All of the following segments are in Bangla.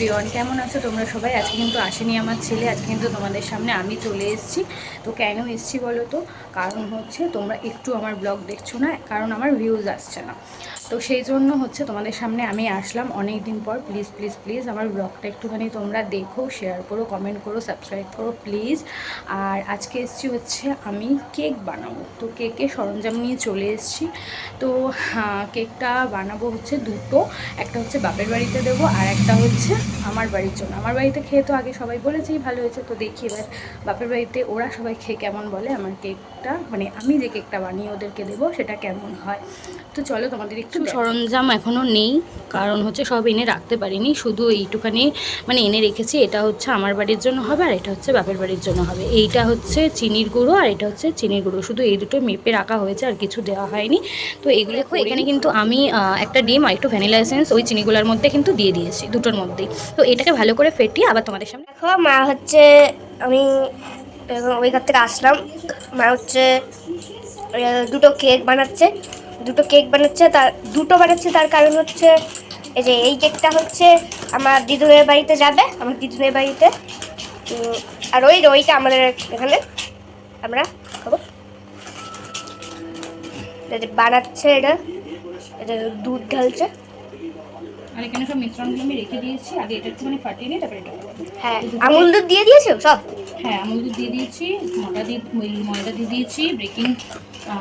এভরিওয়ান, কেমন আছো তোমরা সবাই? আজকে কিন্তু আসেনি আমার ছেলে, আজকে কিন্তু তোমাদের সামনে আমি চলে এসেছি। তো কেন এসেছি বলো তো? কারণ হচ্ছে তোমরা একটু আমার ব্লগ দেখছো না, কারণ আমার ভিউজ আসছে না। তো সেই জন্য হচ্ছে তোমাদের সামনে আমি আসলাম অনেক দিন পর। প্লিজ প্লিজ প্লিজ আমার ব্লগটা একটুখানি তোমরা দেখো, শেয়ার করো, কমেন্ট করো, সাবস্ক্রাইব করো প্লিজ। আর আজকে এসেছি হচ্ছে আমি কেক বানাবো, তো কেকের সরঞ্জাম নিয়ে চলে এসেছি। তো কেকটা বানাবো হচ্ছে দুটো, একটা হচ্ছে বাপের বাড়িতে দেবো আর একটা হচ্ছে আমার বাড়ির জন্য। আমার বাড়িতে খেয়ে তো আগে সবাই বলেছেই ভালো হয়েছে, তো দেখি এবার বাপের বাড়িতে ওরা সবাই খেয়ে কেমন বলে, আমার কেকটা মানে আমি যে কেকটা বানিয়ে ওদেরকে দেবো সেটা কেমন হয়। তো চলো তোমাদের একটু সরঞ্জাম এখনও নেই, কারণ হচ্ছে সব এনে রাখতে পারিনি, শুধু এইটুখানি মানে এনে রেখেছি। এটা হচ্ছে আমার বাড়ির জন্য হবে আর এটা হচ্ছে বাপের বাড়ির জন্য হবে। এইটা হচ্ছে চিনির গুঁড়ো আর এটা হচ্ছে চিনির গুঁড়ো, শুধু এই দুটো মেপে রাখা হয়েছে আর কিছু দেওয়া হয়নি। তো এগুলো এখানে কিন্তু আমি একটা ডিম আর একটু ভ্যানিলা এসেন্স ওই চিনিগুলোর মধ্যে কিন্তু দিয়ে দিয়েছি, দুটোর মধ্যেই। তো এটাকে ভালো করে ফেটিয়ে আবার তোমাদের সামনে দেখো মা হচ্ছে, আমি ওই ঘর থেকে আসলাম, মা হচ্ছে দুটো কেক বানাচ্ছে। দুটো বানাচ্ছে তার কারণ হচ্ছে এই যে এই কেকটা হচ্ছে আমার দিদুনের বাড়িতে যাবে, আমার দিদুনের বাড়িতে। আর ওইটা আমাদের এখানে আমরা খাবো। বানাচ্ছে এটা দুধ ঢালছে। আর এখানে সব মিশ্রণগুলো আমি রেখে দিয়েছি, আগে এটা একটুখানি ফাটিয়ে নিই তারপরে এটা করবো। হ্যাঁ, আমুল দুধ দিয়ে দিয়েছো সব? হ্যাঁ, আমুল দুধ দিয়ে দিয়েছি, ময়দা দিয়ে দিয়েছি,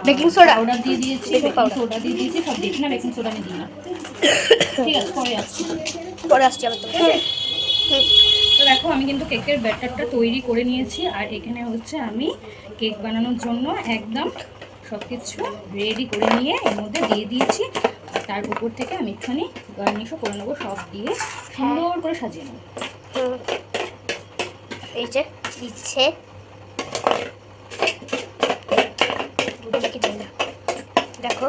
বেকিং সোডা পাউডার দিয়ে দিয়েছি, বেকিং সোডা দিয়ে দিয়েছি, সব দিয়েছি না, বেকিং সোডা আমি দিই না। ঠিক আছে, পরে আসছি আবার। তো দেখো আমি কিন্তু কেকের ব্যাটারটা তৈরি করে নিয়েছি, আর এখানে হচ্ছে আমি কেক বানানোর জন্য একদম সব কিছু রেডি করে নিয়ে এর মধ্যে দিয়ে দিয়েছি। আর তার উপর থেকে আমি একটুখানি গার্নিশও করে নেবো, সব দিয়ে সুন্দর করে সাজিয়ে নেবো। এই যে দিচ্ছে, দেখো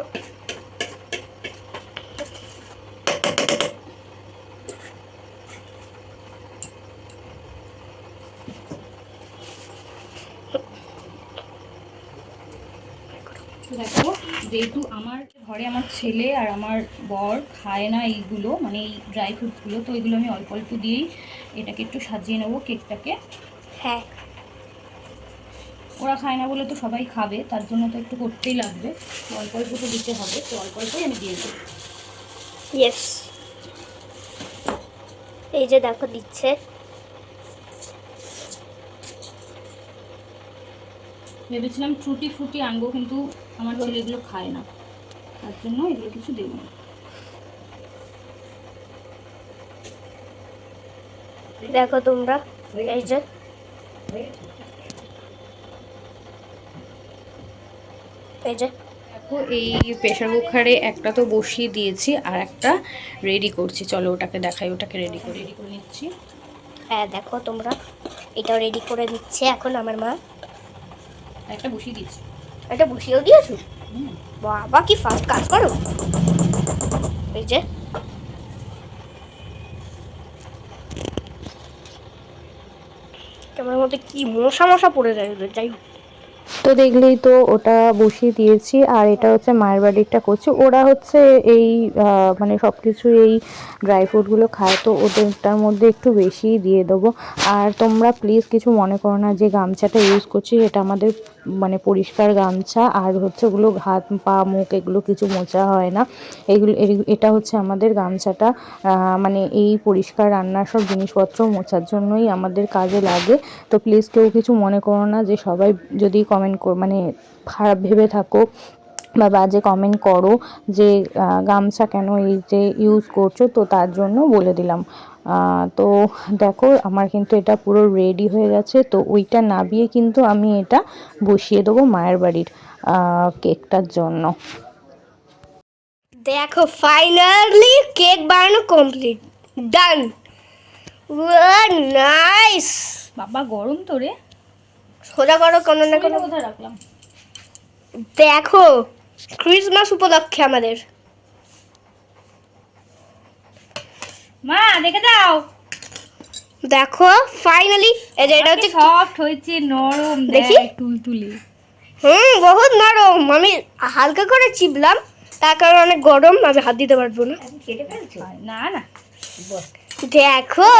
দেখো, যেহেতু আমার ঘরে আমার ছেলে আর আমার বর খায় না এইগুলো, মানে এই ড্রাই ফ্রুটসগুলো, তো এগুলো আমি অল্প অল্প দিয়েই এটাকে একটু সাজিয়ে নেবো কেকটাকে। হ্যাঁ, ওরা খায় না বলে তো সবাই খাবে, তার জন্য তো একটু করতেই লাগবে, তো অল্প অল্প তো দিতে হবে, তো অল্প অল্পই আমি দিয়ে দেবো। ইয়েস, এই যে দেখো দিচ্ছে। ভেবেছিলাম টুটি ফুটি আনবো, কিন্তু আমার ছেলে এগুলো খায় না, তার জন্য এগুলো কিছু দেবো না। দেখো তোমরা, এই যে দেখো এই প্রেশার কুকারে একটা তো বসিয়ে দিয়েছি আর একটা রেডি করছি, চলো ওটাকে দেখাই, ওটাকে রেডি করে নিচ্ছি। হ্যাঁ দেখো তোমরা, এটাও রেডি করে নিচ্ছে এখন আমার মা। একটা বসিয়ে দিচ্ছি। এটা বসিয়েও দিয়েছো? বাবা কি ফাস্ট কাজ করো। এই যে ক্যামেরার মধ্যে কি মশা মশা পড়ে যায়, যাই হোক। তো দেখলেই তো ওটা বসিয়ে দিয়েছি, আর এটা হচ্ছে মায়ের বাড়িরটা করছি। ওরা হচ্ছে এই মানে সব কিছু এই ড্রাই ফ্রুটগুলো খায়, তো ওদেরটার মধ্যে একটু বেশিই দিয়ে দেবো। আর তোমরা প্লিজ কিছু মনে করো না, যে গামছাটা ইউজ করছি এটা আমাদের মানে পরিষ্কার গামছা, আর হচ্ছে ওগুলো হাত পা মুখ এগুলো কিছু মোছা হয় না। এটা হচ্ছে আমাদের গামছাটা, মানে এই পরিষ্কার রান্নার সব জিনিসপত্র মোছার জন্যই আমাদের কাজে লাগে। তো প্লিজ কেউ কিছু মনে করো না, যে সবাই যদি কমেন্ট মানে খারাপ ভেবে থাকো বা বাজে কমেন্ট করো যে গামছা কেন এই যে ইউজ করছো, তো তার জন্য বলে দিলাম। তো দেখো আমার কিন্তু এটা পুরো রেডি হয়ে গেছে, তো ওইটা নাবিয়ে কিন্তু আমি এটা বসিয়ে দেবো মায়ের বাড়ির কেকটার জন্য। দেখো ফাইনালি কেক বানানো কমপ্লিট, ডান। নাইস। বাবা গরম তো রে, সোজা করো কোনো না কোনো। কোথায় রাখলাম? দেখো ক্রিসমাস উপলক্ষে আমাদের। মা দেখে দাও, দেখো ফাইনালি এই যে এটা হচ্ছে সফট হয়েছে, নরম, দেখি তুলতুলে। বহুত নরম। আমি হালকা করে চিপলাম, তার কারণে অনেক গরম, আমি হাত দিতে পারবো না। না না, দেখো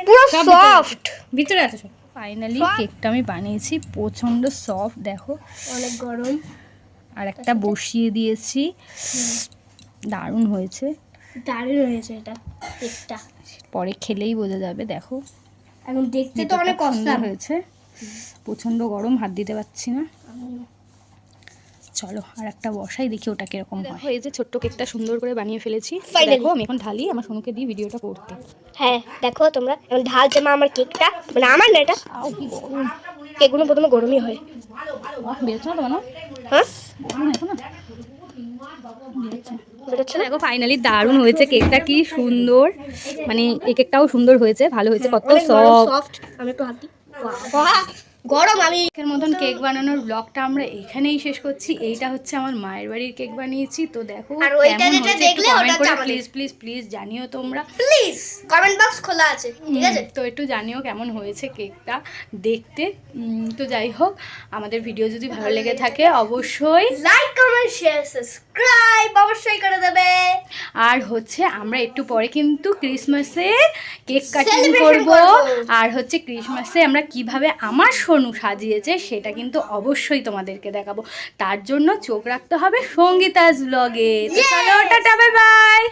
পুরো সব সফট, ভিতরে আছে সব। ফাইনালি কেকটা আমি বানিয়েছি, প্রচণ্ড সফট দেখো, অনেক গরম। আর একটা বসিয়ে দিয়েছি, দারুণ হয়েছে। দারুণ হয়েছে এটা কেকটা, পরে খেলেই বোঝা যাবে। দেখো এখন দেখতে তো ভিতরটা অনেক সুন্দর অসাম হয়েছে, প্রচণ্ড গরম, হাত দিতে পারছি না। চলো আর একটা বসাই, দেখি ওটা কিরকম হয়। এই যে ছোট্ট কেকটা সুন্দর করে বানিয়ে ফেলেছি। Finally. দেখো আমি এখন ঢালি, আমার সোনুকে দিই ভিডিওটা করতে। হ্যাঁ দেখো তোমরা, এখন ঢালছে মা আমার কেকটা, মানে আমার না, এটা আও কি গরম, কেকগুলো প্রথমে গরমই হয়। বেরোচ্ছে না তোমার? হ্যাঁ দেখো না বেরোচ্ছে না। দেখো ফাইনালি দারুণ হয়েছে কেকটা, কি সুন্দর, মানে এই কেকটাও সুন্দর হয়েছে, ভালো হয়েছে, কত অনেক সফট। সফট। আমি একটু হাত দিই। বাহ, গরম। আমি কেকের মতন কেক বানানোর ব্লগটা আমরা এখানেই শেষ করছি। এইটা হচ্ছে আমার মায়ের বাড়ির কেক বানিয়েছি, তো দেখো আর ওইটা কেমন যেটা হয়েছে দেখলে একটু ওটা কমেন্ট করে হচ্ছে প্লিজ প্লিজ প্লিজ জানিও তোমরা। প্লিজ কমেন্ট বক্স খোলা আছে, ঠিক আছে? তো একটু জানিও কেমন হয়েছে কেকটা দেখতে। তো যাই হোক, আমাদের ভিডিও যদি ভালো লেগে থাকে অবশ্যই লাইক কমেন্ট শেয়ার সাবস্ক্রাইব অবশ্যই করে দেবে। আর হচ্ছে আমরা একটু পরে কিন্তু ক্রিসমাসের কেক কাটিং Celebration করব, করবো। আর হচ্ছে ক্রিসমাসে আমরা কিভাবে আমার সোনু সাজিয়েছে সেটা কিন্তু অবশ্যই তোমাদেরকে দেখাবো। তার জন্য চোখ রাখতে হবে সঙ্গীতাস ব্লগে। তো চলো টাটা, বাই বাই।